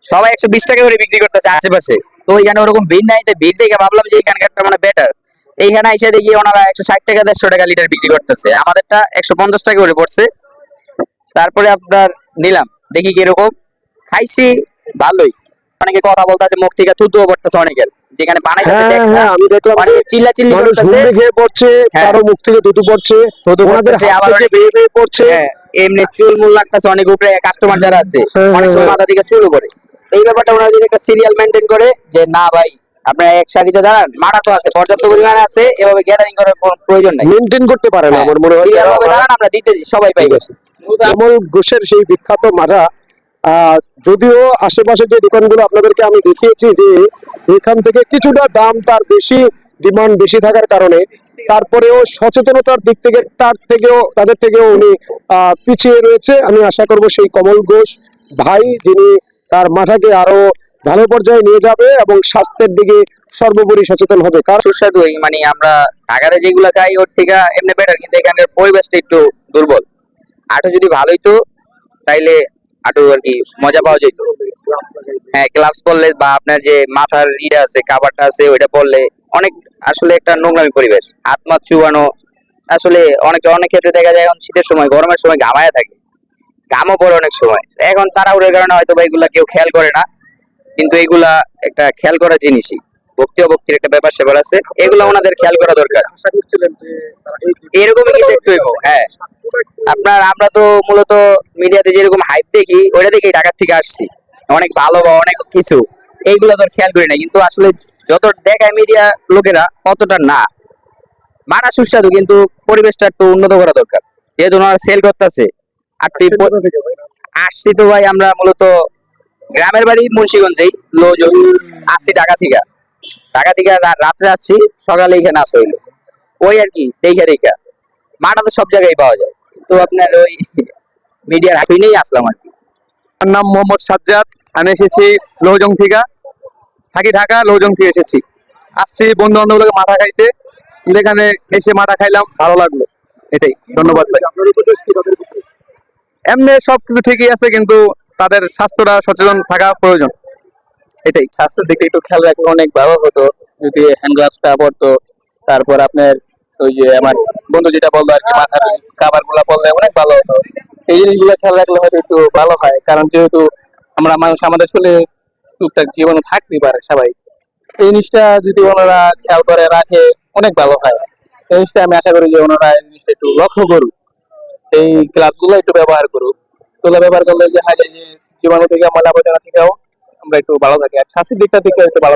সবাই 120 টাকা করে বিক্রি করতেছে আশেপাশে। তো ওইখানে ওরকম ভিড় নাই, তাই ভিড় দেখে ভাবলাম যে এখানকারটা মানে বেটার। এইখানে এসে দেখি ওনারা 160 টাকা 150 টাকা লিটার বিক্রি করতেছে, আমাদেরটা 150 টাকা করে পড়ছে। তারপরে আপনার নিলাম, দেখি কিরকম। খাইছি, ভালোই। অনেকে কথা বলতেছে, মুখ থেকে থুতুও পড়তেছে অনেকের, যেখানে বানাইতেছে হ্যাঁ দেখ না, হ্যাঁ, আমি দেখলাম যে অনেকে চিল্লা চিল্লি মানুষ করতেছে। হুমড়ি খেয়ে পড়ছে, হ্যাঁ, কারো মুখ থেকে থুতু পড়ছে, থুতু ওনাদের পড়তেছে, হাত আবার থেকে অনেকে বেয়ে বেয়ে পড়ছে। হ্যাঁ এমনি চুল মুল লাগতেছে অনেক উপরে, কাস্টমার যারা আছে হ্যাঁ অনেক হ্যাঁ সময় হ্যাঁ। মাথা দিকে চুলও পড়ে। এই ব্যাপারটা ওনারা যদি একটা সিরিয়াল মেনটেন করে যে না ভাই আপনারা এক সারিতে দাঁড়ান, মারা তো আছে পর্যাপ্ত পরিমাণে আছে, এভাবে গ্যাদারিং করার কোনো প্রয়োজন নাই। মেনটেন করতে পারে না হ্যাঁ, আমার মনে হয় সিরিয়াল যারা ভাবে মারা। দাঁড়ান, আমরা দিতেছি, সবাই পাইবে। কমল ঘোষের সেই বিখ্যাত মাঠা, যদিও আশেপাশে যে দোকানগুলো আপনাদেরকে আমি দেখিয়েছি যে এখান থেকে কিছুটা দাম তার বেশি, ডিমান্ড বেশি থাকার কারণে, তারপরেও সচেতনতার দিক থেকে তাদের থেকেও উনি পিছিয়ে রয়েছে। আমি আশা করব সেই কমল ঘোষ ভাই, যিনি তার মাঠাকে আরো ভালো পর্যায়ে নিয়ে যাবে এবং স্বাস্থ্যের দিকে সর্বোপরি সচেতন হবে। কারণ সুস্বাদু মানে আমরা ঢাকাতে যেগুলো খাই ওর থেকে এমনি বেটার, কিন্তু এখানকার পরিবেশটা একটু দুর্বল। আটো যদি ভালো হইতো তাইলে আটো আর কি মজা পাওয়া যেত। হ্যাঁ, গ্লাভস পরলে বা আপনার যে মাথার ইটা আছে, কাভারটা আছে, ওইটা পরলে অনেক আসলে একটা নোংরামি পরিবেশ, হাত মাত চুবানো। আসলে অনেক ক্ষেত্রে দেখা যায় এখন শীতের সময় গরমের সময় ঘামায় থাকে, ঘামও পড়ে অনেক সময়। এখন তাড়াহুড়োর কারণে হয়তো বা এগুলা কেউ খেয়াল করে না, কিন্তু এগুলা একটা খেয়াল করার জিনিসই। ভক্তি অভক্তির একটা ব্যাপার স্যাপার আছে, এগুলো ওনাদের খেয়াল করা দরকার। আশা করছিলেন যে তারা এরকমই কিছু একটু হইবো। হ্যাঁ, আপনার আমরা তো মূলত মিডিয়াতে যেরকম হাইপ দেখি ওইটা দেখেই ঢাকার থেকে আসছি, অনেক ভালো বা অনেক কিছু, এইগুলো তো আর খেয়াল করি না। কিন্তু আসলে যত দেখায় মিডিয়া লোকেরা ততটা না। মানা সুস্বাদু, কিন্তু পরিবেশটা একটু উন্নত করা দরকার, যেহেতু ওনারা সেল করতেছে। আর আসছি তো ভাই আমরা মূলত গ্রামের বাড়ি মুন্সিগঞ্জেই, লোজন। আসছি ঢাকা থেকে রাত্রে আসছি, সকালে এখানে আসা হইলো। ওই আর কি দেখা মাটা তো সব জায়গায় পাওয়া যায়, তো আপনার ওই মিডিয়ার হাফিনেই আসলাম আর কি। আমার নাম মোহাম্মদ সাজ্জাদ। আমি এসেছি লৌজং থেকে, থাকি ঢাকা, লৌজং থেকে এসেছি। আসছি বন্ধু বান্ধবগুলোকে মাঠা খাইতে, কিন্তু এখানে এসে মাঠা খাইলাম, ভালো লাগলো। এটাই, ধন্যবাদ ভাই। আপনার উপদেশ কি তাদের প্রতি? এমনি সবকিছু ঠিকই আছে, কিন্তু তাদের স্বাস্থ্যটা সচেতন থাকা প্রয়োজন। এটাই, স্বাস্থ্যের দিকে একটু খেয়াল রাখলে অনেক ভালো হতো যদি হ্যান্ড গ্লাভসটা পরতো। তারপর আপনার ওই যে আমার বন্ধু যেটা বললো আর কি, মাথার কাভার গুলা পরলে অনেক ভালো হতো। এই জিনিসগুলো খেয়াল রাখলে হয়তো একটু ভালো হয়, কারণ যেহেতু আমরা মানুষ, আমাদের আসলে টুকটাক জীবনে থাকতেই পারে সবাই। এই জিনিসটা যদি ওনারা খেয়াল করে রাখে অনেক ভালো হয়। এই জিনিসটা আমি আশা করি যে ওনারা এই জিনিসটা একটু লক্ষ্য করুক, এই গ্লাভস গুলো একটু ব্যবহার করুক। এগুলো ব্যবহার করলে যে হয় যে জীবাণু থেকে, ময়লা আবর্জনা থেকেও আমরা একটু ভালো থাকি, আর স্বাস্থ্যের দিকটা থেকে একটু ভালো